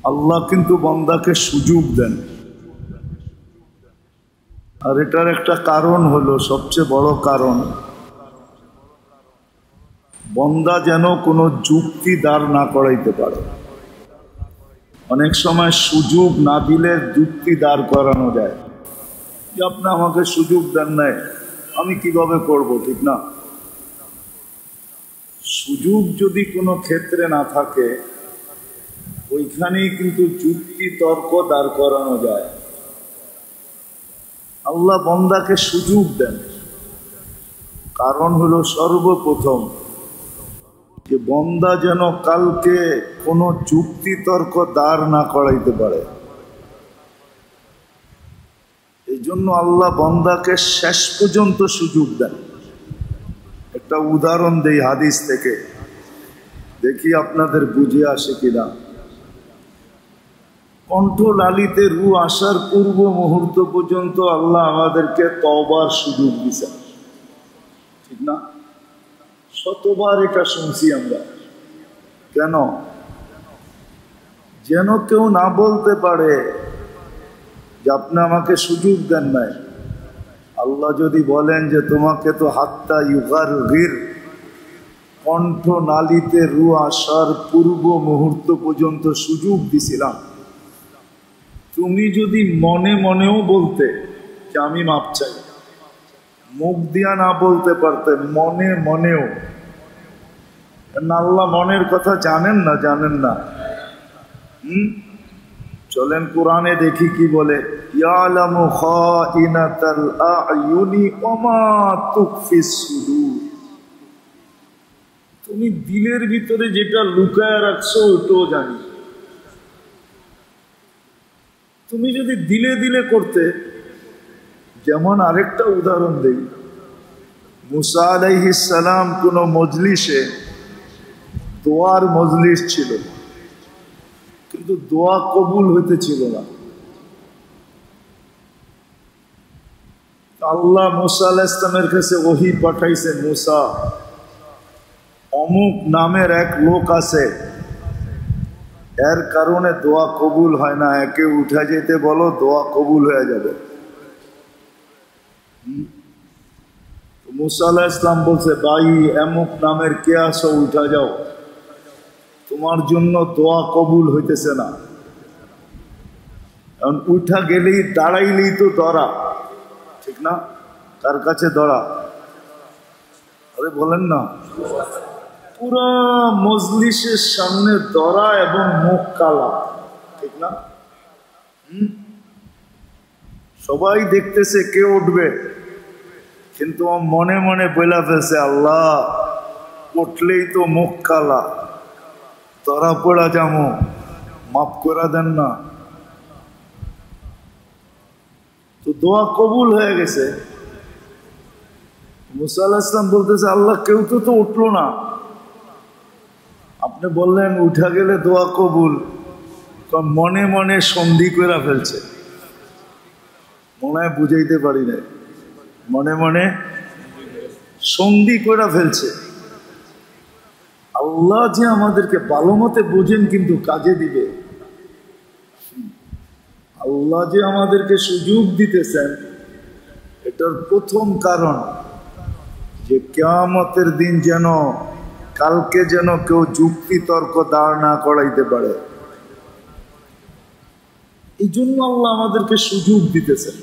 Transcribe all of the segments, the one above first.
আল্লাহ কিন্তু বান্দাকে সুযোগ দেন, আর এটার একটা কারণ হলো, সবচেয়ে বড় কারণ, বান্দা যেন কোনো যুক্তি দাঁড় না করাইতে পারে। অনেক সময় সুযোগ না দিলে যুক্তি দাঁড় করানো যায়, যে আপনি আমাকে সুযোগ দেন নাই, আমি কিভাবে করব, ঠিক না? সুযোগ যদি কোনো ক্ষেত্রে না থাকে, ওইখানেই কিন্তু যুক্তি তর্ক দাঁড় করানো যায়। আল্লাহ বান্দাকে সুযোগ দেন, কারণ হলো সর্বপ্রথম যে বান্দা যেন কালকে কোনো যুক্তি তর্ক দাঁড় না করাইতে পারে। এই জন্য আল্লাহ বান্দাকে শেষ পর্যন্ত সুযোগ দেন। একটা উদাহরণ দেই হাদিস থেকে, দেখি আপনাদের বুঝে আসে কিনা। কণ্ঠলালিতে রু আসার পূর্ব মুহূর্ত পর্যন্ত আল্লাহ আমাদেরকে তওবার সুযোগ দিয়েছেন, ঠিক না? শতবার এটা শুনছি আমরা। কেন? যেন কেউ না বলতে পারে যে আপনি আমাকে সুযোগ দেন নাই। আল্লাহ যদি বলেন যে তোমাকে তো হাত্তা ইউগারগির, কণ্ঠ নালীতে রু আসার পূর্ব মুহূর্ত পর্যন্ত সুযোগ দিছিলাম, তুমি যদি মনে মনেও বলতে যে আমি মাপ চাই, মুখ দিয়া না বলতে পারতে, মনে মনেও। আল্লাহ মনের কথা জানেন না? জানেন না? চলেন কোরআনে দেখি কি বলে। ইয়ালামু খাইনাতাল আয়ুনি ওয়া মা তুখফিস সুদূর। তুমি দিলের ভিতরে যেটা লুকায় রাখছো ওটাও জানি। তুমি যদি দিলে দিলে করতে, যেমন আরেকটা উদাহরণ দেই, মুসা আলাইহিস সালাম কোন মজলিসে, দোয়ার মজলিস ছিল, কিন্তু দোয়া কবুল হইতেছিল না। আল্লাহ মুসা আলাইহিস সালামের কাছে ওহী পাঠাইছে, মুসা, অমুক নামের এক লোক আছে, এর কারণে দোয়া কবুল হয় না, একে উঠা যেতে বলো, দোয়া কবুল হয়ে যাবে। মুসা আলাইহিস সালাম বলছে, ভাই অমুক নামের কে আছো, উঠা যাও, তোমার জন্য দোয়া কবুল হইতেছে না। এখন উঠা গেলেই, দাঁড়াইলেই তো ধরা, ঠিক না? তার কাছে ধরা, আরে বলেন না, পুরা মজলিসের সামনে ধরা এবং মুখ কালা, ঠিক না? সবাই দেখতেছে কে উঠবে, কিন্তু মনে মনে বইলা ফেলছে, আল্লাহ উঠলেই তো মুখ কালা, ধরা পড়া যামো, মাফ করে দেন না। তো দোয়া কবুল হয়ে গেছে। মুসা আলাইহিস সালাম বলতেছে, আল্লাহ কেউ তো উঠলো না, আপনি বললেন উঠা গেলে দোয়া কবুল। মনে মনে সন্ধি করে ফেলছে, মনে হয় বুঝাইতে পারি না, মনে মনে সন্ধি করে ফেলছে। আল্লাহ যে আমাদেরকে ভালো মতে বোঝেন, কিন্তু কাজে দিবে। আল্লাহ যে আমাদেরকে সুযোগ দিতেছেন, এটার প্রথম কারণ যে কিয়ামতের দিন যেন, কালকে যেন কেউ যুক্তি তর্ক দাঁড় না করাইতে পারে। এই জন্য আল্লাহ আমাদেরকে সুযোগ দিতেছেন।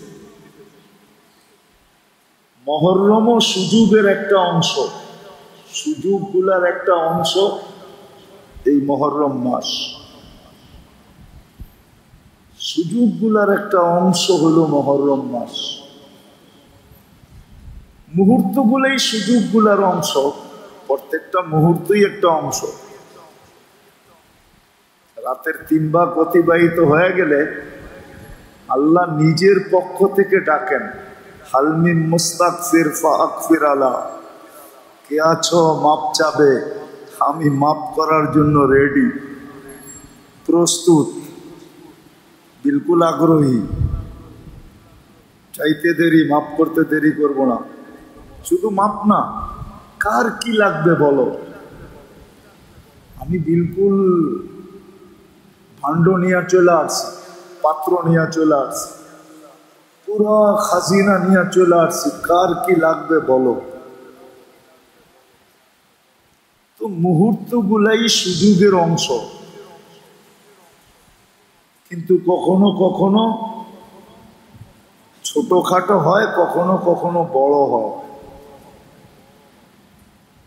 মুহররমও সুযোগের একটা অংশ, সুযোগগুলার একটা অংশ এই মুহররম মাস। সুযোগগুলার একটা অংশ হলো মুহররম মাস। মুহূর্তগুলোই সুযোগগুলার অংশ, প্রত্যেকটা মুহূর্তই একটা অংশ। রাতের 3 ভাগ অতিবাহিত হয়ে গেলে আল্লাহ নিজের পক্ষ থেকে ডাকেন, হালমিন মুস্তাগফির ফাগফির আলা, কে আছো মাপ চাবে, আমি মাপ করার জন্য রেডি, প্রস্তুত, বিলকুল আগ্রহী। চাইতে দেরি, মাপ করতে দেরি করব না। শুধু মাপ না, কার কি লাগবে বলো, আমি বিলকুল ভাণ্ড নিয়ে চলে আসছে, পাত্র নিয়ে চলে আসছে, পুরো খাজিনা নিয়ে চলে আসছে, কার কি লাগবে বলো। তো মুহূর্তগুলাই সুযোগের অংশ, কিন্তু কখনো কখনো ছোটখাটো হয়, কখনো কখনো বড় হয়।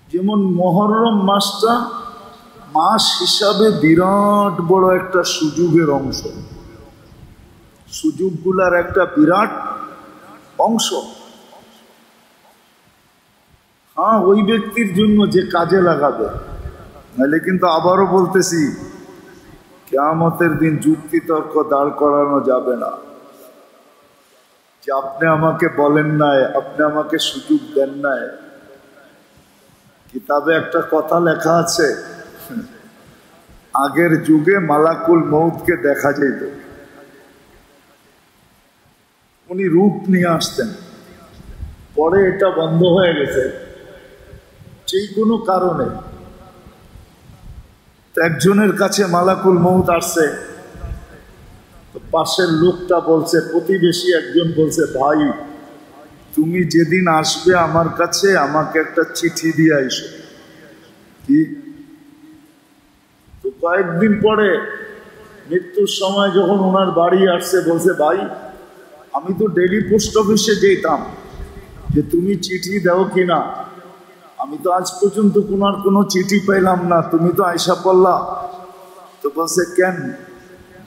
যেমন মহররম মাসটা মাস হিসাবে বিরাট বড় একটা সুযোগের অংশ, সুযোগগুলার একটা বিরাট অংশ। হ্যাঁ, ওই ব্যক্তির জন্য যে কাজে লাগাবে। নাহলে কিন্তু আবারও বলতেছি, কিয়ামতের দিন যুক্তি তর্ক দাঁড় করানো যাবে না যে আপনি আমাকে বলেন নাই, আপনি আমাকে সুযোগ দেন নাই। কিতাবে একটা কথা লেখা আছে, আগের যুগে মালাকুল মউতকে দেখা যেত, উনি রূপ নিয়ে আসতেন। পরে এটা বন্ধ হয়ে গেছে যে কোনো কারণে। একজনের কাছে মালাকুল মউত আসছে, তো পাশের লোকটা বলছে, প্রতিবেশী একজন বলছে, ভাই তুমি যেদিন আসবে আমার কাছে আমাকে একটা চিঠি দিয়ে আইসো। কি? তো কয়েকদিন পরে মৃত্যুর সময় যখন ওনার বাড়ি আসছে, বলছে, ভাই আমি তো ডেলি পোস্ট অফিসে যেতাম যে তুমি চিঠি দাও কিনা, আমি তো আজ পর্যন্ত কোনো চিঠি পাইলাম না, তুমি তো আয়সা পড়লা। তো বলছে, কেন?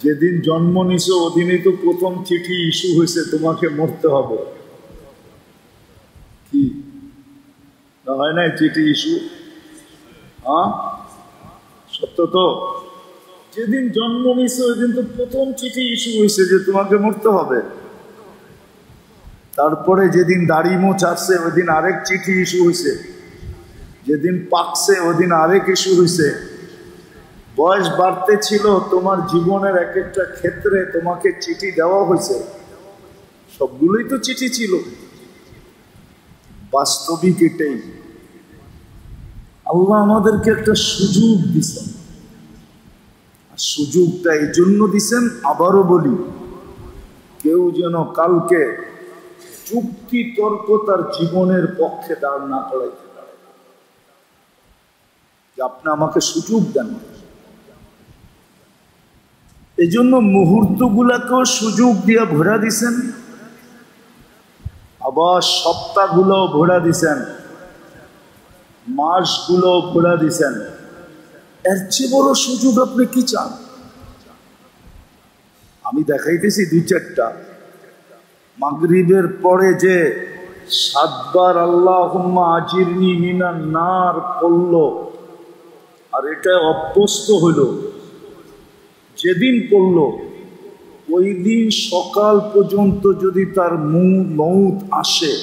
যেদিন জন্ম নিছো ওদিনই তো প্রথম চিঠি ইস্যু হয়েছে, তোমাকে মরতে হবে। কি হয় নাই চিঠি ইস্যু? হ্যাঁ, সত্য তো। যেদিন জন্ম নিছো ওই দিন তো প্রথম চিঠি ইস্যু হয়েছে যে তোমাকে মরতে হবে। তারপরে যেদিন দাড়ি মোছ আসছে ওই দিন আরেক চিঠি ইস্যু হয়েছে, যেদিন পাকছে ওদিন আরেক ইস্যু হয়েছে। বয়স বাড়তে ছিল, তোমার জীবনের এক একটা ক্ষেত্রে তোমাকে চিঠি দেওয়া হয়েছে, সবগুলোই তো চিঠি ছিল। বাস্তবিক এটাই, আল্লাহ আমাদেরকে একটা সুযোগ দিছেন। সুযোগটা এই জন্য দিছেন, আবারও বলি, কেউ যেন কালকে যুক্তি তর্ক তার জীবনের পক্ষে দাঁড় না করাইতে পারে, যে আপনি আমাকে সুযোগ দেন। এই জন্য মুহূর্তগুলাকেও সুযোগ দিয়ে ভরা দিছেন, আবার সপ্তাহগুলো ভরা দিছেন, মাসগুলো ভরা দিছেন। এর চেয়ে বড় সুযোগ আপনি কি চান? আমি দেখাইতেছি দুই চারটা। মাগরিবের পরে যে 7 বার আল্লাহুম্মা আজিরনি মিনান নার পড়ল, আর এটা অভ্যস্ত হইল, যেদিন পড়ল ওই দিন সকাল পর্যন্ত যদি তার মউত আসে,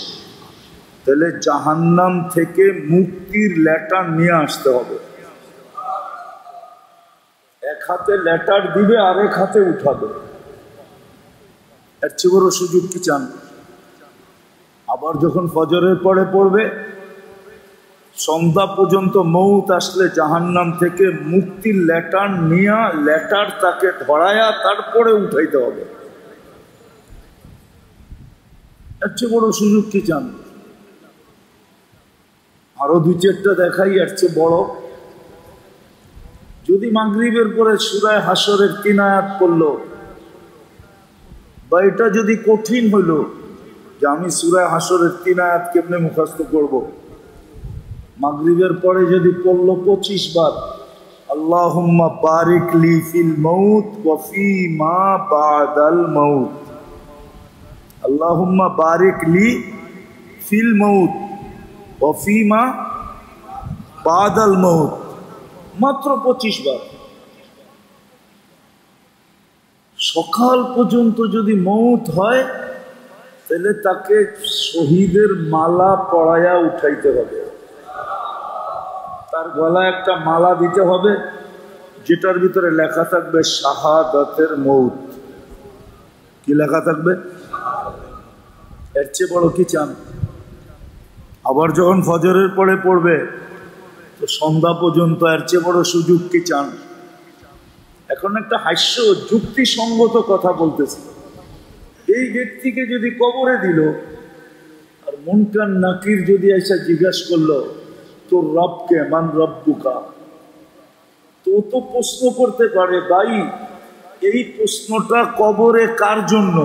তাহলে জাহান্নাম থেকে মুক্তির লেটার নিয়ে আসতে হবে। এক হাতে লেটার দিবে, আরেক হাতে উঠাবে। এর চেয়ে বড় সুযোগ কি চান? আবার যখন ফজরের পরে পড়বে, সন্ধ্যা পর্যন্ত মউত আসলে জাহান্নাম থেকে মুক্তির লেটার নিয়ে লেটার তাকে ধরায়া তারপরে উঠাইতে হবে। এর চেয়ে বড় সুযোগ কি চান? আরো দুই চারটা দেখাই এর চেয়ে বড়। যদি মাগরিবের পরে সূরা হাসরের 3 আয়াত পড়ল, বা এটা যদি কঠিন হইল যে আমি সূরা হাসরের 3 আয়াত কেমনে মুখস্থ করব, মাগরিবের পরে যদি পড়ল 25 বার, আল্লাহুম্মা বারিক লি ফিল মাউত ওয়া ফি মা বাদাল মাউত, আল্লাহুম্মা বারিক লি ফিল মাউত ওয়া ফি মা বাদাল মাউত, মাত্র 25 বার। সকাল পর্যন্ত যদি মউত হয়, তাহলে তাকে শহীদের মালা পরায়া উঠাইতে হবে। তার গলায় একটা মালা দিতে হবে, যেটার ভিতরে লেখা থাকবে শাহাদাতের মউত। কি লেখা থাকবে? এর চেয়ে বড় কি চান? আবার যখন ফজরের পরে পড়বে তো সন্ধ্যা পর্যন্ত, এর চেয়ে বড় সুযোগ কি চান? এখন একটা হাস্য যুক্তিসঙ্গত কথা বলতেছি। এই ব্যক্তিকে যদি কবরে দিল, আর মুনকার নাকির যদি এসে জিজ্ঞাসা করলো তোর রবকে, মান রব্বুকা, তো প্রশ্ন করতে পারে ভাই এই প্রশ্নটা কবরে কার জন্য?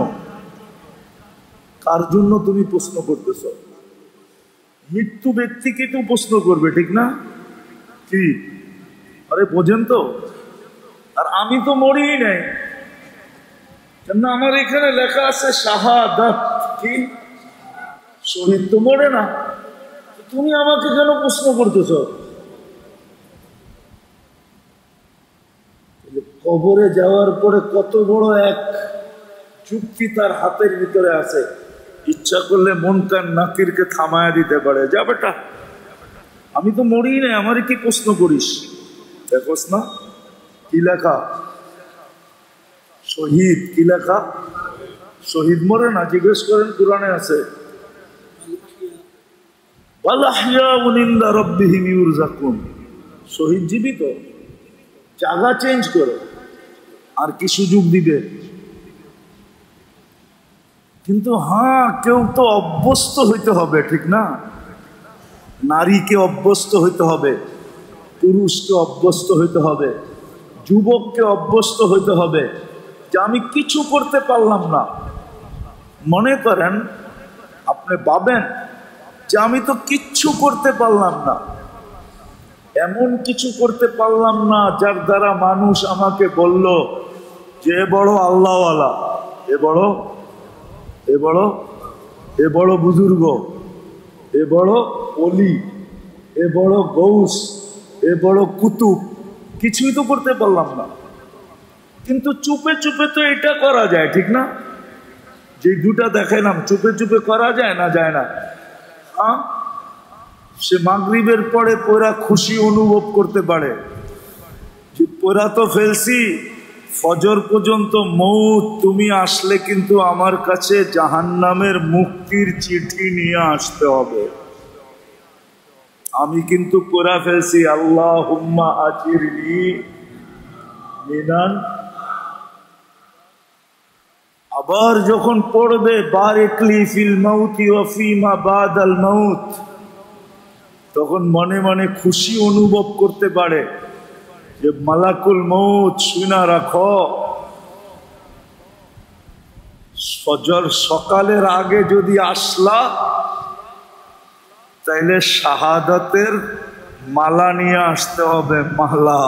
কার জন্য তুমি প্রশ্ন করতেছ? মৃত্যু ব্যক্তিকে তো প্রশ্ন করবে, ঠিক না? কি আরে বোঝেন তো? আর আমি তো মরিই নাই, কেননা আমার এখানে লেখা আছে শাহাদাত, কি শহীদ তো মরে না, তুমি আমাকে কেন প্রশ্ন করতেছ? কবরে যাওয়ার পরে কত বড় এক যুক্তি তার হাতের ভিতরে আছে। ইচ্ছা করলে মুনকার নাকিরকে থামায়া দিতে পারে, যা বেটা আমি তো মরি নাই, আমারে কি প্রশ্ন করিস? দেখোস না কি লেখা, শহীদ কি লেখা? শহীদ মরে না, জিজ্ঞেস করেন কোরআনে আছে শহীদ জীবিত, জায়গা চেঞ্জ করে আর কি সুযোগ দিবে? কিন্তু হ্যাঁ, কেউ তো অভ্যস্ত হইতে হবে, ঠিক না? নারীকে অভ্যস্ত হইতে হবে, পুরুষকে অভ্যস্ত হইতে হবে, যুবককে অভ্যস্ত হইতে হবে যে আমি কিছু করতে পারলাম না। মনে করেন আপনি ভাবেন যে আমি তো কিচ্ছু করতে পারলাম না, এমন কিছু করতে পারলাম না যার দ্বারা মানুষ আমাকে বলল যে এ বড় আল্লাহওয়ালা, এ বড় এ বড় এ বড় বুজুর্গ, এ বড় অলি, এ বড় গৌস, এ বড় কুতুব। কিছুই তো করতে পারলাম না, কিন্তু চুপে চুপে তো এটা করা যায়, ঠিক না? যে দুটা দেখাইলাম চুপে চুপে করা যায় না, যায় না? হ্যাঁ, সে মাগরিবের পরে পুরা খুশি অনুভব করতে পারে যে পুরা তো ফেলছি, ফজর পর্যন্ত মৌত, তুমি আসলে কিন্তু আমার কাছে জাহান্নামের মুক্তির চিঠি নিয়ে আসতে হবে, আমি কিন্তু পুরা ফেলছি। আল্লাহুম্মা আজিরনি মিনান। আবার যখন পড়বে বারিকলি ফিল মাউতি ওয়া ফিমা বাদাল মাউত, তখন মনে মনে খুশি অনুভব করতে পারে যে মালাকুল মৌত শুনা রাখো, ফজর সকালের আগে যদি আসলা তাইলে শাহাদাতের মালা নিয়ে আসতে হবে, মালা।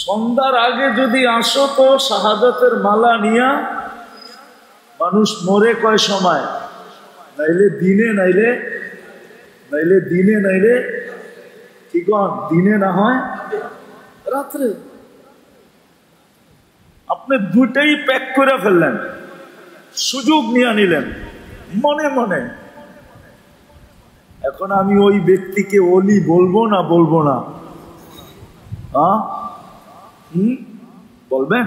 সন্ধ্যার আগে যদি আসো তো শাহাদাতের মালা নিয়া। মানুষ মরে কয় সময়? নাইলে দিনে, নাইলে নাইলে দিনে, নাইলে কি কন, দিনে না হয় রাত্রে। আপনি দুইটাই প্যাক করে ফেললেন, সুযোগ নিয়ে নিলেন মনে মনে। এখন আমি ওই ব্যক্তিকে ওলি বলবো না বলবো না? বলবেন?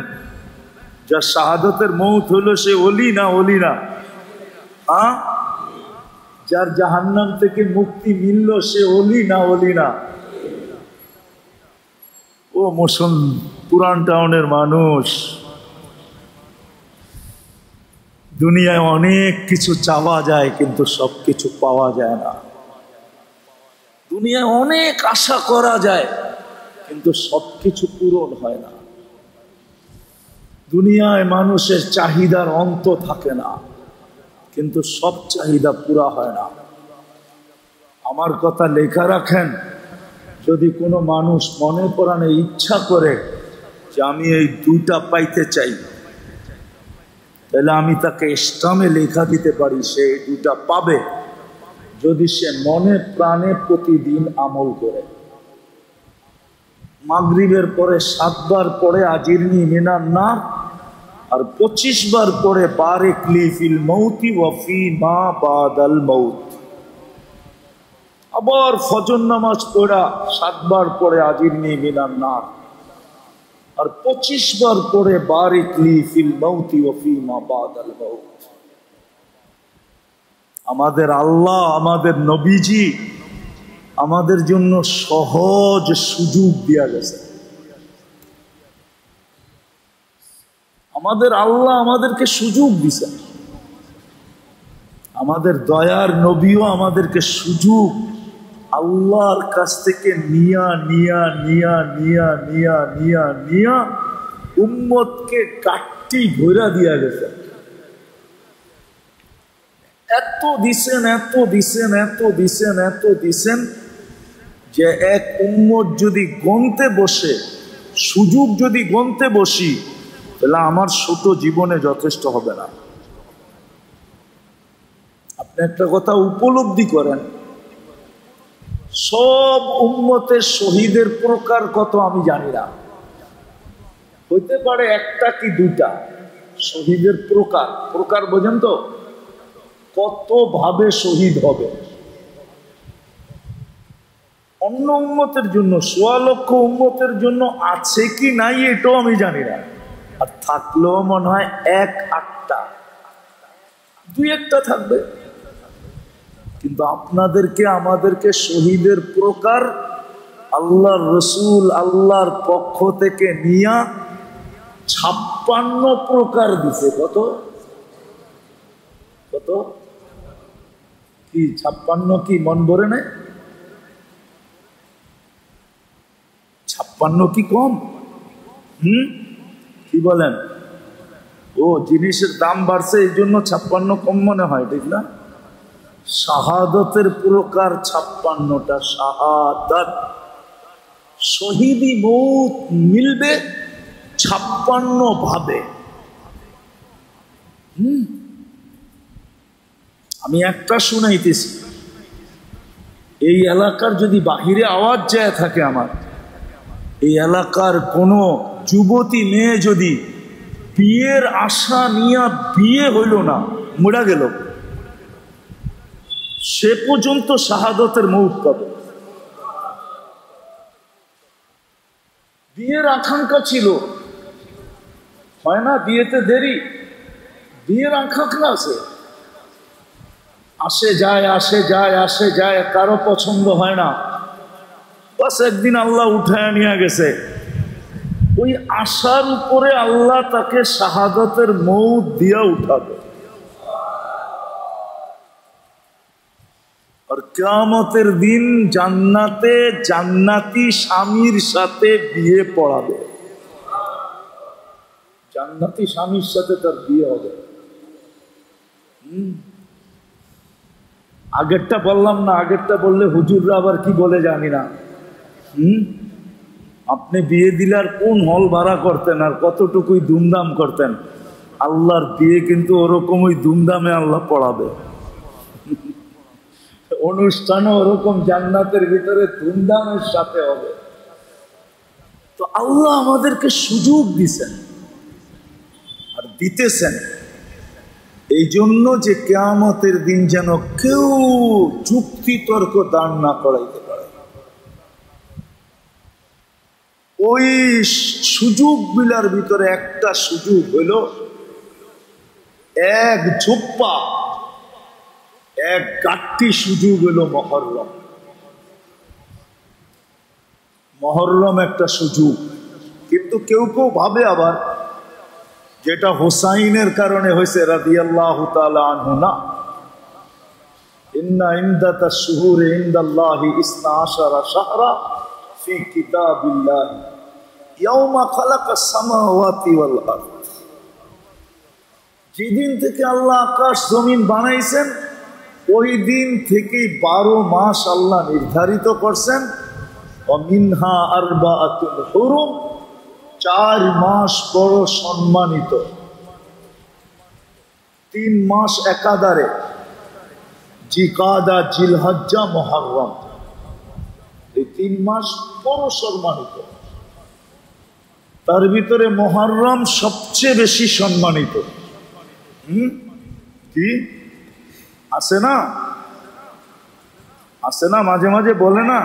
যার শাহাদাতের মৌত হলো সে ওলি না ওলি না? যার জাহান্নাম থেকে মুক্তি মিলল সে ওলি না ওলি না? ও মুসলমান পুরান টাউনের মানুষ, দুনিয়ায় অনেক কিছু চাওয়া যায় কিন্তু সব কিছু পাওয়া যায় না। দুনিয়ায় অনেক আশা করা যায় কিন্তু সব কিছু পূরণ হয় না। দুনিয়ায় মানুষের চাহিদার অন্ত থাকে না কিন্তু সব চাহিদা পুরা হয় না। আমার কথা লেখা রাখেন, যদি কোনো মানুষ মনে প্রাণে ইচ্ছা করে যে আমি এই দুইটা পাইতে চাই, তাহলে আমি তাকে ইসলামে লেখা দিতে পারি সে এই দুইটা পাবে, যদি সে মনে প্রাণে প্রতিদিন আমল করে। মাগরিবের পরে 7 বার পরে আজিরনি মিনান নার, আর 25 বার পরে বারিকলি ফিল মাউতি ওয়া ফি মা বাদাল মাউত। আবার ফজর নামাজ পড়া 7 বার পরে আজিরনি মিনান নার, আর 25 বার পরে বারিকলি ফিল মাউতি ওয়া ফি মা বাদাল মাউত। আমাদের আল্লাহ, আমাদের নবীজি আমাদের জন্য সহজ সুযোগ দেয়া গেছে। আমাদের আল্লাহ আমাদেরকে সুযোগ দিছে, আমাদের দয়ার নবীও আমাদেরকে সুযোগ আল্লাহর কাছ থেকে নিয়া নিয়া নিয়া নিয়া নিয়া নিয়া নিয়া উম্মতকে কাটটি ঘোরা দিয়া গেছে। এত দিছেন, এত দিছেন, এত দিছেন, এত দিছেন যে এক উম্মত যদি গন্তে বসে, সুযোগ যদি গন্তে বসি, তাহলে আমার ছোট জীবনে যথেষ্ট হবে না। আপনি একটা কথা উপলব্ধি করেন, সব উম্মতের শহীদের প্রকার কত আমি জানি না, হইতে পারে একটা কি দুইটা শহীদের প্রকার। প্রকার বোঝেন তো, কত ভাবে শহীদ হবে। অন্য উম্মতের জন্য, ১.৫ লক্ষ উম্মতের জন্য আছে কি নাই এটাও আমি জানি না, আর থাকলেও মনে হয় ১-৮টা, ২-১টা থাকবে। কিন্তু আপনাদেরকে আমাদেরকে শহীদের প্রকার আল্লাহর রসুল আল্লাহর পক্ষ থেকে নিয়া ৫৬ প্রকার দিছে। কত কত কি ৫৬ কি মন ভরে নেয়? ৫৬ কি কম? কি বলেন? ও জিনিসের দাম বাড়ছে এই জন্য ৫৬ কম মনে হয়, ঠিক না? শাহাদতের প্রকার ৫৬টা। শাহাদাত, শহীদি মৌত মিলবে ৫৬ ভাবে। আমি একটা শুনাইতেছি, এই এলাকার যদি বাহিরে আওয়াজ যায় থাকে, আমার এই এলাকার কোনো যুবতী মেয়ে যদি বিয়ের আশা নিয়ে বিয়ে হইল না, মরা গেল, সে পর্যন্ত শাহাদতের মৌত পাবে। বিয়ের আকাঙ্ক্ষা ছিল, হয় না? বিয়েতে দেরি, বিয়ের আকাঙ্ক্ষা আছে, আসে যায় আসে যায় আসে যায়, কারো পছন্দ হয় না, বাস একদিন আল্লাহ উঠায় নিয়ে গেছে। ওই আশার উপরে আল্লাহ তাকে শাহাদতের মৌত দিয়া উঠাবে। আর কিয়ামতের দিন জান্নাতে জান্নাতি স্বামীর সাথে বিয়ে পড়াবে। জান্নাতি স্বামীর সাথে তার বিয়ে হবে। আগেরটা বললাম না, আগেরটা বললে হুজুররা আবার কি বলে জানি না। আপনি বিয়ে দিলে আর কোন হল ভাড়া করতেন আর কতটুকুই ধুমধাম করতেন, আল্লাহর বিয়ে কিন্তু ওরকমই ধুমধামে আল্লাহ পড়াবে। অনুষ্ঠানও ওরকম জান্নাতের ভিতরে ধুমধামের সাথে হবে। তো আল্লাহ আমাদেরকে সুযোগ দিছেন আর দিতেছেন এই জন্য যে কিয়ামতের দিন যেন কেউ যুক্তি তর্ক দাঁড় না করাইতে পারে। ওই সুযোগ বিলার ভিতরে একটা সুযোগ হইল, এক ঝোপ্পা, এক গাঠটি সুযোগ হইল মহররম। মহররম একটা সুযোগ, কিন্তু কেউ কেউ ভাবে আবার যেটা হোসাইনের কারণে হয়েছে রাদিয়াল্লাহু তাআলা আনহু, না। ইন্না ইনদাতাশ শুহুরি ইনদাল্লাহি 12 শাহরা ফি কিতাবিল্লাহ ইয়াউমা খালাকাস সামাওয়াতি ওয়াল আরদ। যেদিন থেকে আল্লাহ আকাশ জমিন বানাইছেন ওই দিন থেকেই 12 মাস আল্লাহ নির্ধারিত করছেন। মিনহা আরবাআতুন হুরুম, 4 মাস বড় সম্মানিত, 3 মাস একাধারে, জিকাদা, জিলহজ্জা, মুহররম, এই 3 মাস বড় সম্মানিত। তার ভিতরে মুহররম সবচেয়ে বেশি সম্মানিত। কি আছে না, আছে না, মাঝে মাঝে বলে না,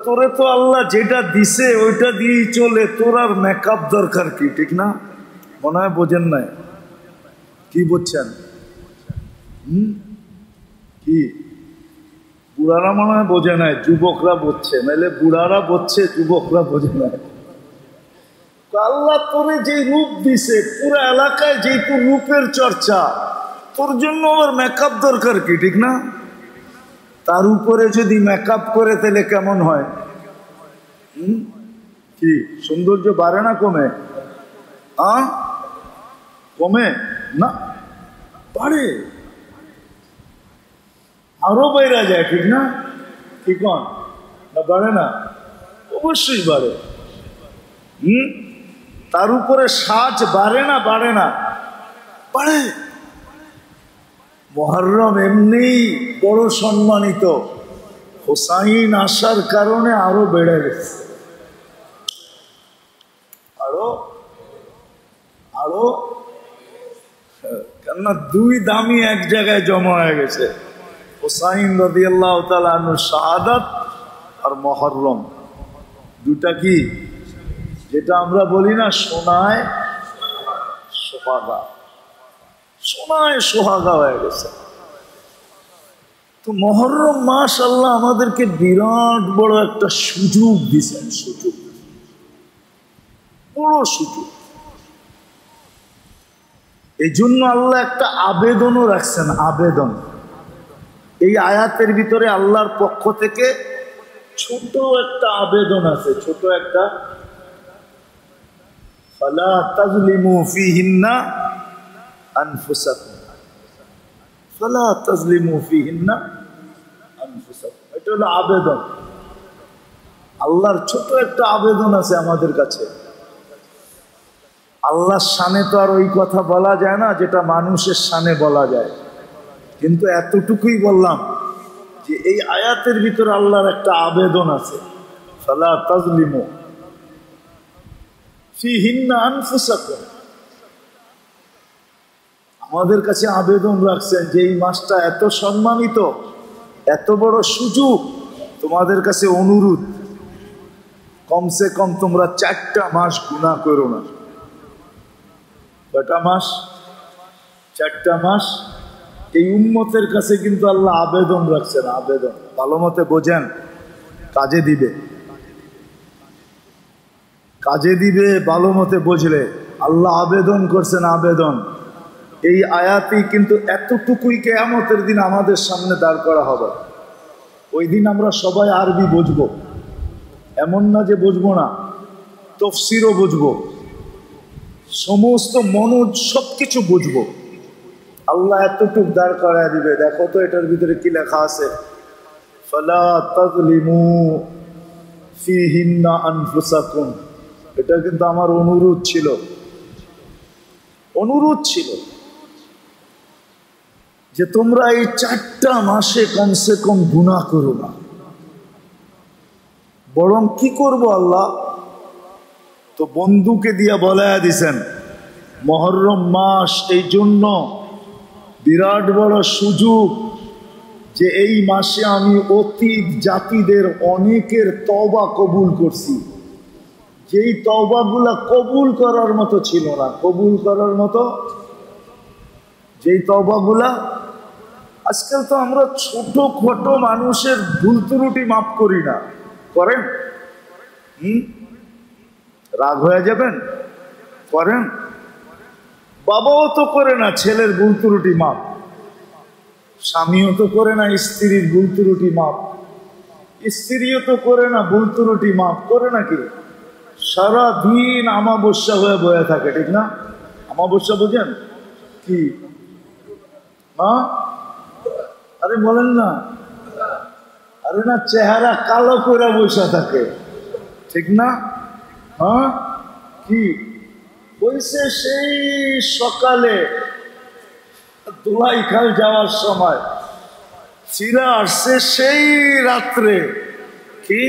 তোরে তো আল্লাহ যেটা দিছে ওইটা দিয়েই চলে, তোর আর মেকআপ দরকার কি, ঠিক না? মনে হয় বোঝেন নাই। কি বুঝছেন? কি বুড়ারা মনে হয় বোঝে নাই, যুবকরা বুঝছে, নাহলে বুড়ারা বুঝছে, যুবকরা বোঝে নাই। আল্লাহ তোরে যে রূপ দিছে, পুরো এলাকায় যে তোর রূপের চর্চা, তোর জন্য আমার মেকআপ দরকার কি, ঠিক না? তার উপরে যদি মেকআপ করে তাহলে কেমন হয়? কি সৌন্দর্য বাড়ে না কমে? কমে না, বাড়ে, আরো বাইরা যায়, ঠিক না? ঠিক না, বাড়ে না? অবশ্যই বাড়ে। তার উপরে সাজ বাড়ে না, বাড়ে না? বাড়ে। মুহররম এমনি বড় সম্মানিত, হোসাইন আসার কারণে আরো বেড়ে গেছে, আরো আরো, কেননা দুই দামি এক জায়গায় জমা হয়ে গেছে, হোসাইন রাদিয়াল্লাহু তাআলা আনহু শাহাদাত আর মুহররম, দুটা কি, যেটা আমরা বলি না সোনায় সোহাগা, সোনায় সোহাগা হয়ে গেছে। তো মুহররম মাস আল্লাহ আমাদেরকে বিরাট বড় একটা সুযোগ দিয়েছেন, সুযোগ, বড় সুযোগ। এই জন্য আল্লাহ একটা আবেদনও রাখছেন, আবেদন। এই আয়াতের ভিতরে আল্লাহর পক্ষ থেকে ছোট একটা আবেদন আছে, ছোট একটা, ফালা তাজলিমু ফিহিন্না আনফুসাকুম, ফালা তাজলিমু ফিহিন্না আনফুসাকুম, এটা হলো আবেদন। আল্লাহর ছোট একটা আবেদন আছে আমাদের কাছে। আল্লাহর শানে তো আর ওই কথা বলা যায় না যেটা মানুষের শানে বলা যায়, কিন্তু এতটুকুই বললাম যে এই আয়াতের ভিতরে আল্লাহর একটা আবেদন আছে, ফালা তাজলিমু ফিহিন্না আনফুসাকুম। আমাদের কাছে আবেদন রাখছেন যে এই মাসটা এত সম্মানিত, এত বড় সুযোগ, তোমাদের কাছে অনুরোধ, কমসে কম তোমরা 4টা মাস গুনাহ করো না। কয়টা মাস? 4টা মাস। এই উম্মতের কাছে কিন্তু আল্লাহ আবেদন রাখছেন, আবেদন। ভালো মতে বোঝেন, কাজে দিবে, কাজে দিবে, ভালো মতে বুঝলে। আল্লাহ আবেদন করছেন, আবেদন। এই আয়াতেই কিন্তু এতটুকুই কিয়ামতের দিন আমাদের সামনে দাঁড় করা হবে। ওই দিন আমরা সবাই আরবি বুঝবো, এমন না যে বুঝবো না, তাফসীরও বুঝবো, সমস্ত মনোজ সবকিছু বুঝবো। আল্লাহ এতটুক দাঁড় করায় দিবে। দেখো তো এটার ভিতরে কি লেখা আছে, ফালা তাজলিমু ফিহিন্না আনফুসাকুম। এটা কিন্তু আমার অনুরোধ ছিল, অনুরোধ ছিল যে তোমরা এই 4টা মাসে কমসে কম গুনাহ করো না। বরং কি করব আল্লাহ, তো বন্ধুকে দিয়া বলায়া দিছেন মুহররম মাস এই জন্য বিরাট বড় সুযোগ যে এই মাসে আমি অতীত জাতিদের অনেকের তওবা কবুল করছি, যেই তওবাগুলা কবুল করার মতো ছিল না, কবুল করার মতো যেই তওবাগুলা, আজকাল তো আমরা ছোটখাটো মানুষের ভুল ত্রুটি মাফ করি না, করেন? রাগ হয়ে যাবেন, করেন? বাবাও তো করে না ছেলের ভুল ত্রুটি মাপ, স্বামীও তো করে না স্ত্রীর ভুল ত্রুটি মাপ, স্ত্রীও তো করে না ভুল ত্রুটি মাপ, করে নাকি? সারাদিন আমাবস্যা হয়ে বয়ে থাকে, ঠিক না? আমাবস্যা বোঝেন কি? আরে বলেন না, আরে না, চেহারা কালো করে বসে থাকে, ঠিক না? কি বইছে সেই সকালে দোলাইখাল যাওয়ার সময়, ফিরে আসছে সেই রাত্রে। কি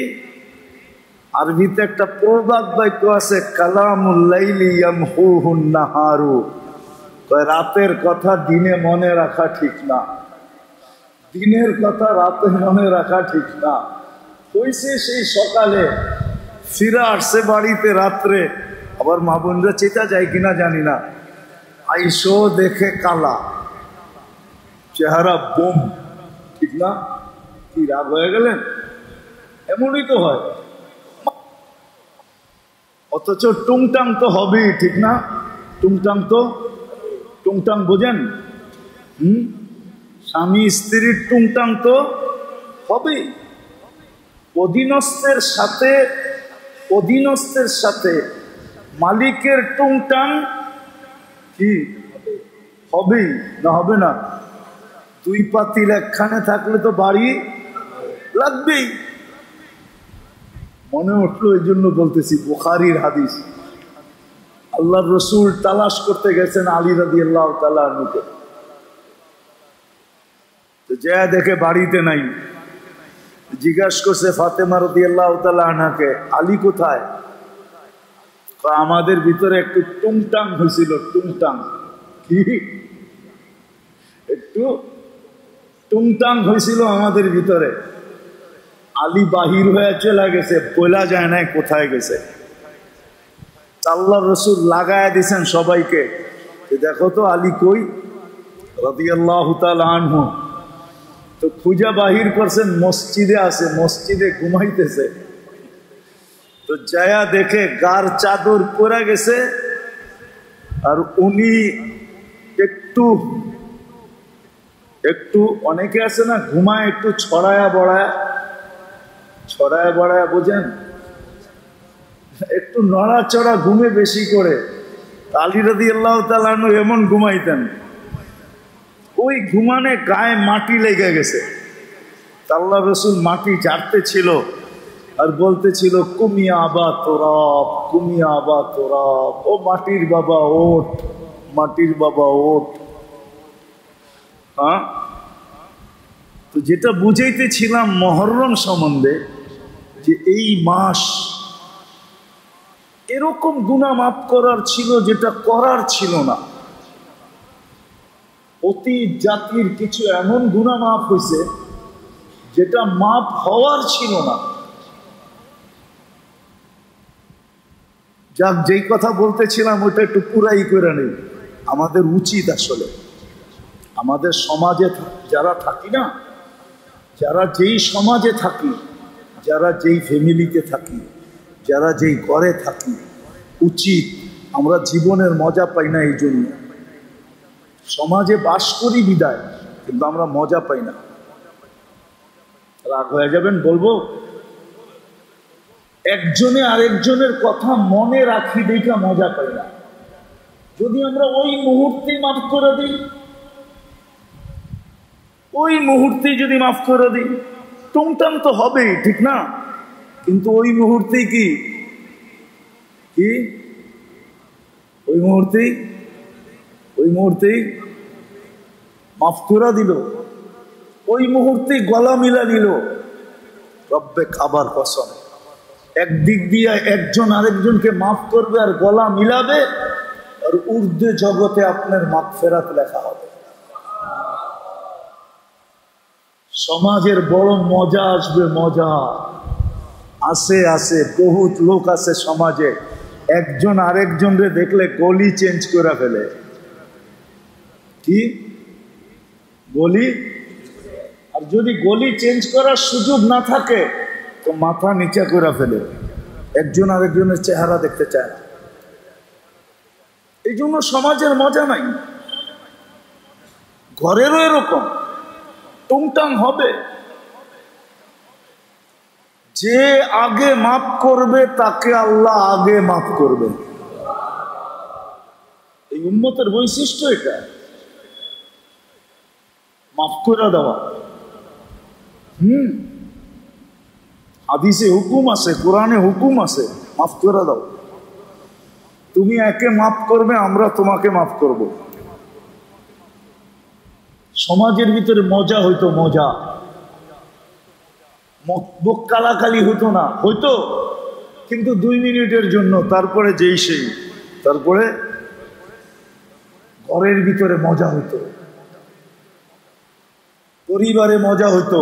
আরবিতে একটা প্রবাদ বাক্য আছে, কালামুল লাইলি ইয়ামহুহুন নাহারু, কয় রাতের কথা দিনে মনে রাখা ঠিক না, দিনের কথা রাতে মনে রাখা ঠিক না। হইছে সেই সকালে, ফিরে আসছে বাড়িতে রাত্রে। আবার মা বোনরা চেতা যায় কিনা জানি না, আইসো দেখে কালা, চেহারা বোম, ঠিক না? কি রাগ হয়ে গেলেন? এমনই তো হয়, অথচ টুংটাং তো হবেই, ঠিক না? টুংটাং তো, টুংটাং বোঝেন? স্বামী স্ত্রীর টুংটাং তো হবেই। অধীনস্থের সাথে, অধীনস্থের সাথে মালিকের টুংটাং কি হবেই, না হবে না? দুই পাতিল একখানে থাকলে তো বাড়ি লাগবেই। মনে উঠলো, এই জন্য বলতেছি, বুখারীর হাদিস। আল্লাহর রসুল তালাশ করতে গেছেন আলী রাদিয়াল্লাহু তাআলা আনহুকে, তো যা দেখে বাড়িতে নাই। জিজ্ঞাসা করছে ফাতেমা রাদিয়াল্লাহু তাআলা আনহাকে, আলী কোথায়? আমাদের ভিতরে একটু টুংটাং হয়েছিল। টুংটাং কি? একটু টুংটাং হয়েছিল আমাদের ভিতরে। আলী বাহির হয়ে চলে গেছে, বলা যায় না কোথায় গেছে। আল্লাহর রাসূল লাগায় দিয়েছেন সবাইকে, দেখো তো আলী কই রাদিয়াল্লাহু তাআলা আনহু। তো খুঁজা বাহির করছেন, মসজিদে আছে, মসজিদে ঘুমাইতেছে। তো যায়া দেখে গার চাদর পরে গেছে, আর উনি একটু একটু, অনেকে আছে না ঘুমায় একটু ছড়ায়া বড়ায়া, ছড়ায়া বড়ায়া বোঝেন, একটু নড়াচড়া ঘুমে বেশি করে। আলী রাদিয়াল্লাহু তাআলা আনহু এমন ঘুমাইতেন, ওই ঘুমানে গায়ে মাটি লেগে গেছে। আল্লাহর রাসূল মাটি ঝাড়তে ছিল আর বলতেছিল, কুমিয়া আবা তোরাব, কুমিয়া আবা তোরাব, ও মাটির বাবা ওঠ, মাটির বাবা ওঠ। হ্যাঁ, তো যেটা বুঝাইতেছিলাম মুহররম সম্বন্ধে, যে এই মাস এরকম গুনাহ মাফ করার ছিল যেটা করার ছিল না। অতীত জাতির কিছু এমন গুনাহ মাফ হয়েছে যেটা মাফ হওয়ার ছিল না। যাক, যেই কথা বলতেছিলাম ওইটা একটু পুরাই করে নেই। আমাদের উচিত আসলে আমাদের সমাজে যারা থাকি না, যারা যেই সমাজে থাকি, যারা যেই ফ্যামিলিতে থাকি, যারা যেই ঘরে থাকি, উচিত, আমরা জীবনের মজা পাই না এই জন্য। সমাজে বাস করি বিদায়, কিন্তু আমরা মজা পাই না। রাগ হয়ে যাবেন বলবো, একজনে আরেকজনের কথা মনে রাখি দেখা মজা পাই না। যদি আমরা ওই মুহূর্তে মাফ করে দিই, ওই মুহূর্তে যদি মাফ করে দিই, টুংটাং তো হবেই, ঠিক না? কিন্তু ওই মুহূর্তেই কি কি ওই মুহূর্তেই, ওই মুহূর্তেই মাফ করে দিল, ওই মুহূর্তেই গলা মিলা নিল। রব্বে খাবার কসম, একদিক দিয়ে একজন আরেকজনকে মাফ করবে আর গলা মিলাবে, আর উর্দু জগতে আপনার মাগফিরাত লেখা হবে। সমাজের বড় মজা আসবে, মজা আছে। আছে বহুত লোক আছে সমাজে, একজন আরেকজনরে দেখলে গলি চেঞ্জ করে ফেলে। কি গলি? আর যদি গলি চেঞ্জ করার সুযোগ না থাকে তো মাথা নিচে করে ফেলে, একজন আরেকজনের চেহারা দেখতে চায় না। এই জন্য সমাজের মজা নাই। ঘরেরও এরকম টুংটাং হবে। যে আগে মাফ করবে তাকে আল্লাহ আগে মাফ করবে। এই উম্মতের বৈশিষ্ট্য এটা, মাফ করে দেওয়া। হাদিসে হুকুম আছে, কোরআনে হুকুম আছে, মাফ করে দাও। তুমি একে মাফ করবে, আমরা তোমাকে মাফ করব। সমাজের ভিতরে মজা হইতো, মজা, বুক কালাকালি হতো না, হইতো কিন্তু 2 মিনিটের জন্য, তারপরে যেই সেই, তারপরে ঘরের ভিতরে মজা হইতো, পরিবারে মজা হইতো।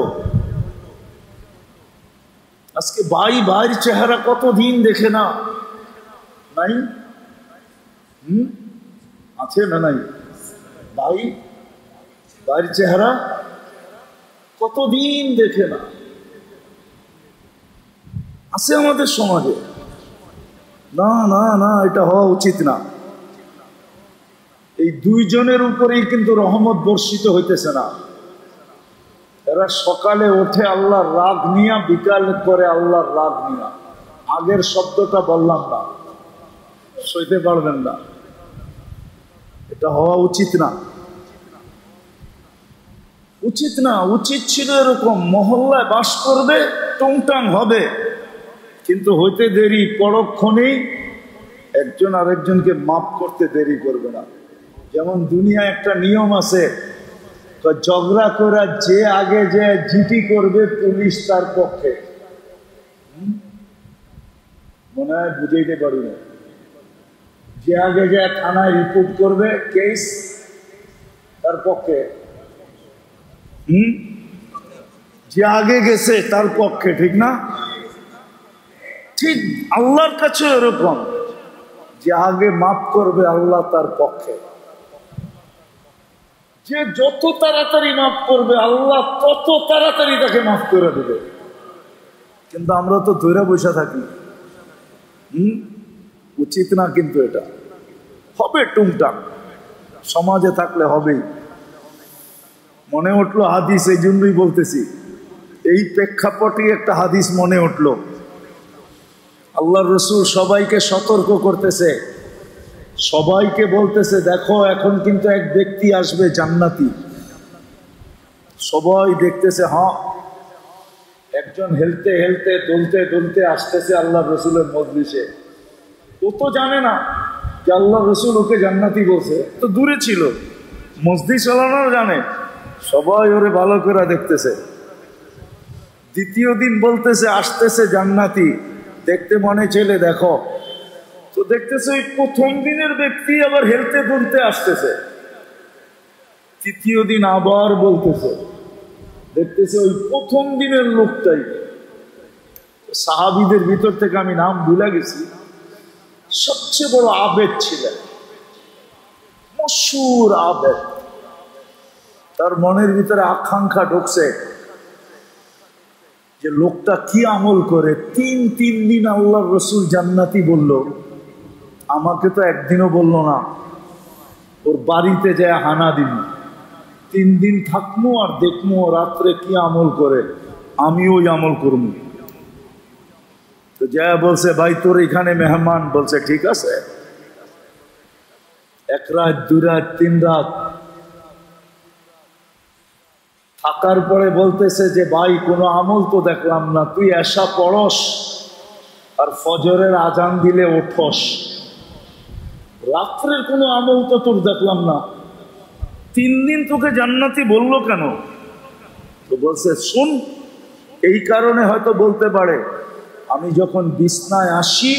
আজকে ভাই ভাইয়ের চেহারা কতদিন দেখে না, নাই? আছে না নাই? ভাই ভাইয়ের চেহারা কতদিন দেখে না, আছে আমাদের সমাজে। না না না, এটা হওয়া উচিত না। এই দুইজনের উপরেই কিন্তু রহমত বর্ষিত হইতেছে না। এরা সকালে ওঠে আল্লাহর রাগ নিয়া, বিকাল করে আল্লাহর রাগ নিয়া। আগের শব্দটা বললাম না, সইতে পারবেন না। এটা হওয়া উচিত না, উচিত না। উচিত ছিল এরকম, মহল্লায় বাস করবে, টুংটাং হবে, কিন্তু হইতে দেরি, পরক্ষণেই একজন আরেকজনকে মাফ করতে দেরি করবে না। যেমন দুনিয়া একটা নিয়ম আছে, ঝগড়া করা যে আগে যে জিটি করবে পুলিশ তার পক্ষে। মনে হয় বুঝাইতে পারি না। যে আগে যে থানায় রিপোর্ট করবে কেস তার পক্ষে, যে আগে গেছে তার পক্ষে, ঠিক না? ঠিক আল্লাহর কাছে এরকম, যে আগে মাফ করবে আল্লাহ তার পক্ষে। যে যত তাড়াতাড়ি মাফ করবে আল্লাহ তত তাড়াতাড়ি তাকে মাফ করে দেবে। কিন্তু আমরা তো ধৈর্য বসে থাকি। উচিত না, কিন্তু এটা হবে টুংটাং, সমাজে থাকলে হবেই। মনে উঠলো হাদিস, এই জন্যই বলতেছি, এই প্রেক্ষাপটে একটা হাদিস মনে উঠলো। আল্লাহর রাসূল সবাইকে সতর্ক করতেছে, সবাইকে বলতেছে, দেখো এখন কিন্তু এক ব্যক্তি আসবে জান্নাতি। সবাই দেখতেছে, হ্যাঁ একজন হেলতে হেলতে দলতে দলতে আসতেছে আল্লাহর রাসূলের মজলিসে। ও তো জানে না যে আল্লাহর রাসূল ওকে জান্নাতি বলছে, তো দূরে ছিল। মসজিদ চালানোও জানে, সবাই ওরে ভালো করে দেখতেছে। দ্বিতীয় দিন বলতেছে আসতেছে জান্নাতি, দেখতে মনে ছেলে, দেখো তো দেখতেছে ওই প্রথম দিনের ব্যক্তি আবার হেলতে দুলতে আসতেছে। তৃতীয় দিন আবার বলতেছে, দেখতেছে ওই প্রথম দিনের লোকটাই। সাহাবীদের ভিতর থেকে আমি নাম ভুলে গেছি, সবচেয়ে বড় আবেদ ছিলেন, মশহুর আবেদ। তার মনের ভিতরে আকাঙ্ক্ষা ঢুকছে যে লোকটা কি আমল করে, তিন দিন আল্লাহর রাসূল জান্নাতি বলল, আমাকে তো একদিনও বলল না। ওর বাড়িতে যায় হানা দিন, 3 দিন থাকবো আর দেখবো রাত্রে কি আমল করে, আমি ওই আমল করবো। তো যা বলছে, ভাই তোর এখানে মেহমান। বলছে ঠিক আছে। 1 রাত 2 রাত 3 রাত থাকার পরে বলতেছে যে ভাই কোনো আমল তো দেখলাম না, তুই এশা পড়স আর ফজরের আজান দিলে ওঠস, রাত্রের কোনো আমল তো তোর দেখলাম না, 3 দিন তোকে জান্নাতি বললো কেন? তো বলছে শুন, এই কারণে হয়তো বলতে পারে, আমি যখন বিছনায় আসি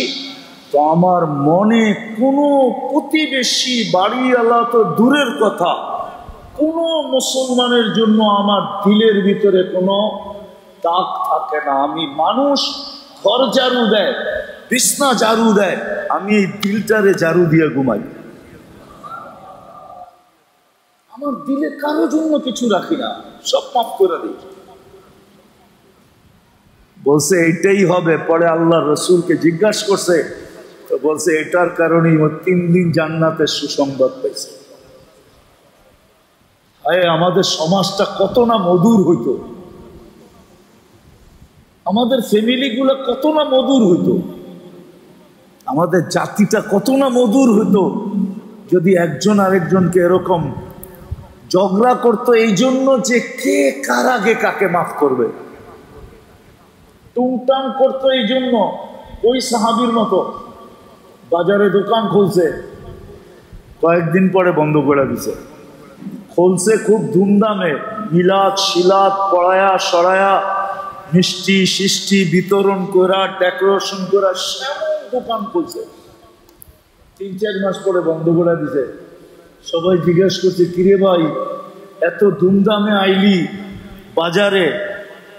তো আমার মনে কোনো প্রতিবেশী বাড়িওয়ালা তো দূরের কথা, কোনো মুসলমানের জন্য আমার দিলের ভিতরে কোনো দাগ থাকে না। আমি মানুষ ঘর ঝাড়ু দেয়, বিছনা ঝাড়ু দেয়, আমি এই দিলটারে ঝাড়ু দিয়ে ঘুমাই। আমার দিলে কারো জন্য কিছু রাখি না, সব মাফ করে দিই। বলছে এইটাই হবে। পরে আল্লাহর রাসূলকে জিজ্ঞাসা করছে, তো বলছে এটার কারণেই ও 3 দিন জান্নাতের সুসংবাদ পাইছে। আমাদের সমাজটা কত না মধুর হইতো, আমাদের ফ্যামিলিগুলো কত না মধুর হইতো, আমাদের জাতিটা কত না মধুর হইতো যদি একজন আরেকজনকে এরকম ঝগড়া করতো এই জন্য যে কে কার আগে কাকে মাফ করবে, টুংটাং করতো এই জন্য। ওই সাহাবীর মতো বাজারে দোকান খুলছে, কয়েকদিন পরে বন্ধ করে দিছে। খুলছে খুব ধুমধামে, মিলাদ শিলাদ পড়ায়া সরায়া, মিষ্টি সৃষ্টি বিতরণ করা, ডেকোরেশন করা, সেমন দোকান খুলছে। 3-4 মাস পরে বন্ধ করে দিছে। সবাই জিজ্ঞেস করছে, কিরে ভাই এত ধুমধামে আইলি বাজারে,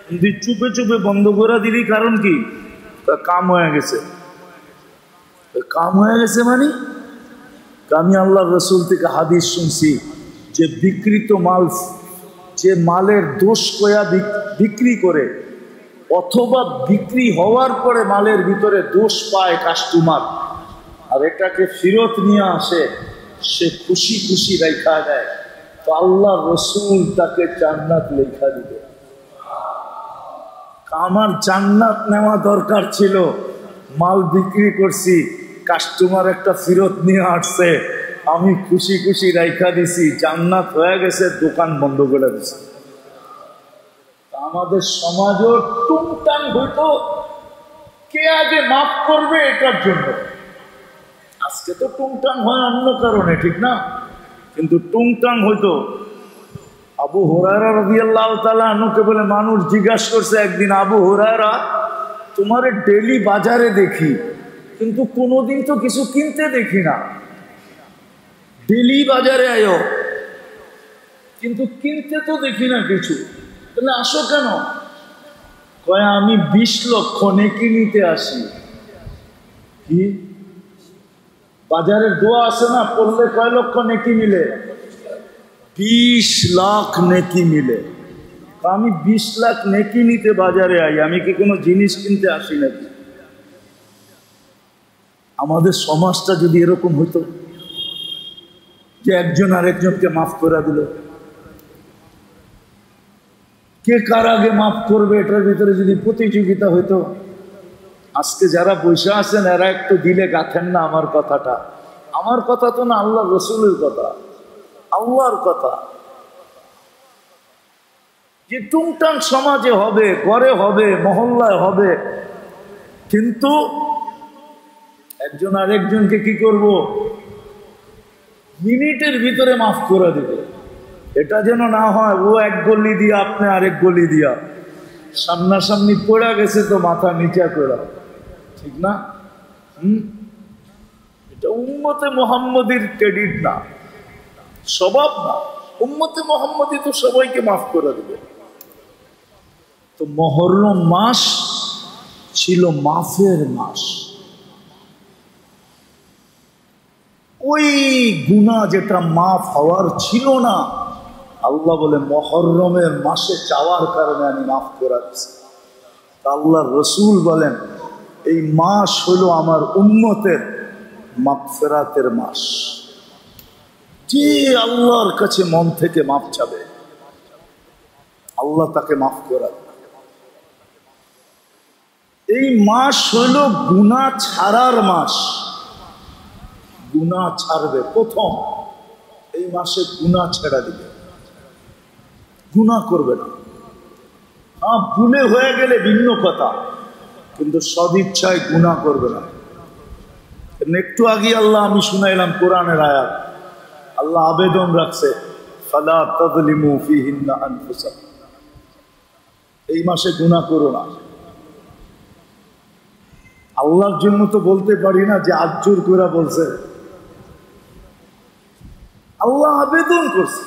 কিন্তু চুপে চুপে বন্ধ করে দিলি, কারণ কি? কাম হয়ে গেছে। কাম হয়ে গেছে মানে আমি আল্লাহর রাসূল থেকে হাদিস শুনছি যে বিকৃত মাল যে মালের দোষ কয়া বিক্রি করে অথবা বিক্রি হওয়ার পরে মালের ভিতরে দোষ পায় কাস্টমার আর এটাকে ফেরত নিয়ে আসে, সে খুশি খুশি রেখা দেয়, তো আল্লাহ রসুল তাকে জান্নাত লেখা দিবে। আমার জান্নাত নেওয়া দরকার ছিল, মাল বিক্রি করছি, কাস্টমার একটা ফেরত নিয়ে আসছে, আমি খুশি খুশি রেখা দিছি, জান্নাত হয়ে গেছে, দোকান বন্ধ করে দিছি। আমাদের সমাজও টুংটাং হইতো কে আগে মাফ করবে এটার জন্য। আজকে তো টুংটাং হয় অন্য কারণে, ঠিক না? কিন্তু টুংটাং হইতো। আবু হুরায়রা রাদিয়াল্লাহু তাআলা আনহুকে বলে মানুষ জিজ্ঞাসা করছে একদিন, আবু হুরায়রা তোমারে ডেলি বাজারে দেখি কিন্তু কোনোদিন তো কিছু কিনতে দেখি না, ডেলি বাজারে আয়ো কিন্তু কিনতে তো দেখি না কিছু, তাহলে আসো কেন? কয় আমি 20 লক্ষ নেকি নিতে আসি। কি বাজারের দোয়া আছে না, পড়লে কয় লক্ষ নেকি মিলে? 20 লাখ নেকি মিলে। আমি 20 লাখ নেকি নিতে বাজারে আই, আমি কি কোনো জিনিস কিনতে আসি নাকি? আমাদের সমাজটা যদি এরকম হতো যে একজন আরেকজনকে মাফ করে দিল, কে কার আগে মাফ করবে এটার ভিতরে যদি প্রতিযোগিতা হইতো। আজকে যারা বসে আছেন এরা একটু দিলে গাঁথেন না আমার কথাটা। আমার কথা তো না, আল্লাহ রসুলের কথা, আল্লাহর কথা। যে টুংটাং সমাজে হবে, ঘরে হবে, মহল্লায় হবে, কিন্তু একজন আরেকজনকে কি করব? মিনিটের ভিতরে মাফ করে দেবে। এটা যেন না হয় ও এক গলি দিয়া আপনি আরেক গলি দিয়া, সামনাসামনি পড়া গেছে তো মাথা নিচা করা, ঠিক না? এটা উম্মতে মুহাম্মদীর ক্রেডিট না, স্বভাব না। উম্মতে মুহাম্মদী তো সবাইকে মাফ করে দেবে। তো মুহররম মাস ছিল মাফের মাস। ওই গুনাহ যেটা মাফ হওয়ার ছিল না, আল্লাহ বলে মুহররমের মাসে চাওয়ার কারণে আমি মাফ করাচ্ছি। আল্লাহর রসুল বলেন এই মাস হলো আমার উম্মতের মাগফিরাতের মাস। যে আল্লাহর কাছে মন থেকে মাফ চাবে, আল্লাহ তাকে মাফ করাবে। এই মাস হইল গুনাহ ছাড়ার মাস। গুনাহ ছাড়বে প্রথম, এই মাসে গুনাহ ছেড়ে দিবে, গুনাহ করবে না। হ্যাঁ, ভুলে হয়ে গেলে ভিন্ন কথা, কিন্তু সদিচ্ছায় গুনাহ করবে না। একটু আগে আল্লাহ আমি শুনাইলাম কোরআনের আয়াত, আল্লাহ আবেদন রাখছে ফালা তাযলিমু ফীহিন্না আনফুসাকুম, এই মাসে গুনাহ করো না। আল্লাহর জন্য তো বলতে পারি না যে আজ্জুর করে বলছে, আল্লাহ আবেদন করছে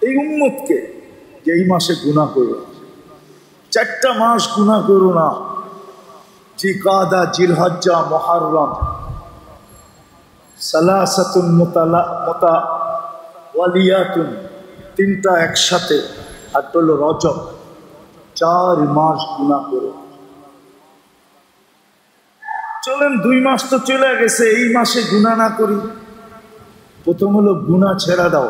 এই উম্মতকে যে এই মাসে গুনাহ করো না। 4টা মাস গুনাহ করো না, জিলকাদা, জিলহজ্জা, মুহররম, সালাসাতুন মুতাওয়ালিয়াতুন, 3টা একসাথে, আর হলো রজব। 4 মাস গুনাহ করো। চলেন 2 মাস তো চলে গেছে, এই মাসে গুনাহ না করি। প্রথম হলো গুনাহ ছেড়ে দাও,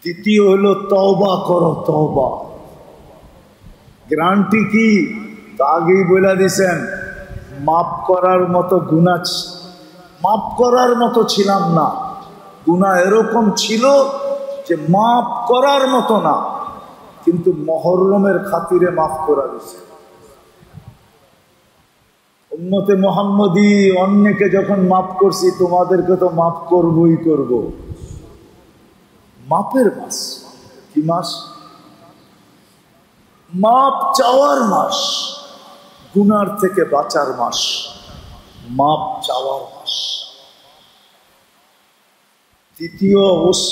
দ্বিতীয় হলো তওবা করো। তওবা গ্যারান্টি কি? তা আগেই বলে দিছেন, মাফ করার মতো গুনাহ, মাফ করার মতো ছিলাম না। গুনাহ এরকম ছিল যে মাফ করার মতো না, কিন্তু মুহররমের খাতিরে মাফ করা দিছে। উম্মতে মুহাম্মদী অন্যকে যখন মাফ করছি, তোমাদেরকে তো মাফ করবই করব। মাফের মাস। কি মাস? মাপ চাওয়ার মাস, গুনার থেকে বাঁচার মাস, মাপ চাওয়ার মাস। দ্বিতীয়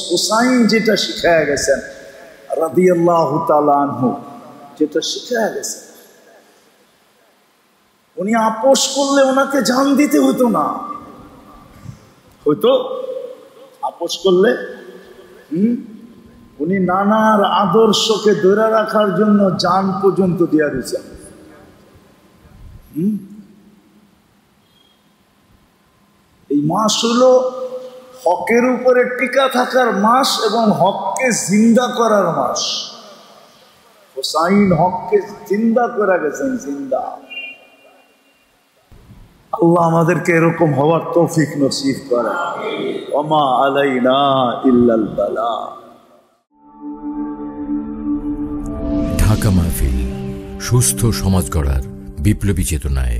হুসাইন যেটা শিখায়া গেছেন রাদিয়াল্লাহু তাআলা আনহু, যেটা শিখায়া গেছেন, উনি আপোষ করলে ওনাকে জান দিতে হতো না। হয়তো আপোষ করলে উনি নানার আদর্শকে ধরে রাখার জন্য জান পর্যন্ত দেওয়া দিয়েছেন। এই মাস হলো হকের উপরে টিকা থাকার মাস এবং হককে জিন্দা করার মাস। হোসাইন হককে জিন্দা করে গেছেন, জিন্দা। আল্লাহ আমাদেরকে এরকম হওয়ার তৌফিক নসিব করে। ওমা আলাইনা ইল্লাল বালা। ঢাকা মাহফিল, সুস্থ সমাজ গড়ার বিপ্লবী চেতনায়।